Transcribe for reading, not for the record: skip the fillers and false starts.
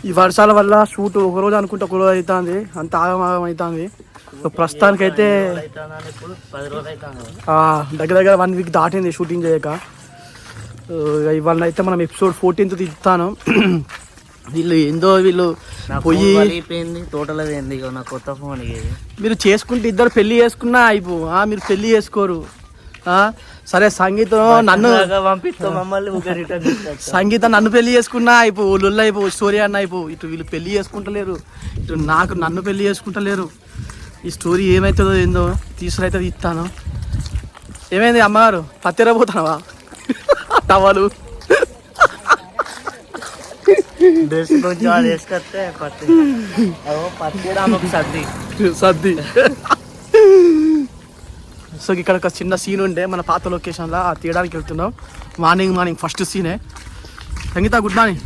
ఈ వర్షాల వల్ల షూట్ ఒకరోజు అనుకుంటే ఒకరోజు అవుతుంది, అంత ఆగమాగం అవుతుంది. ప్రస్తుతానికి అయితే దగ్గర దగ్గర 1 వీక్ దాటింది షూటింగ్ చేయక. ఇవాళ అయితే మనం ఎపిసోడ్ 14th తీస్తాను. వీళ్ళు పోయి టోటల్ నా కొత్త ఫోన్. మీరు చేసుకుంటే ఇద్దరు పెళ్లి చేసుకున్నా అయిపో, మీరు పెళ్లి చేసుకోరు. సరే సంగీతం నన్ను పెళ్లి చేసుకున్నా అయిపో, లుల్ల అయిపో, స్టోరీ అన్న అయిపో. ఇటు వీళ్ళు పెళ్లి చేసుకుంటలేరు, ఇటు నన్ను పెళ్లి చేసుకుంటలేరు. ఈ స్టోరీ ఏమవుతుందో ఏందో తీసుకురైతే ఇస్తాను. ఏమైంది అమ్మగారు, పత్తిరపోతున్నావా? టవాలు సర్ది. సో ఇక్కడ ఒక చిన్న సీన్ ఉండే మన పాత లొకేషన్లో, తీయడానికి వెళ్తున్నాం. మార్నింగ్ ఫస్ట్ సీనే. Sangeetha good morning.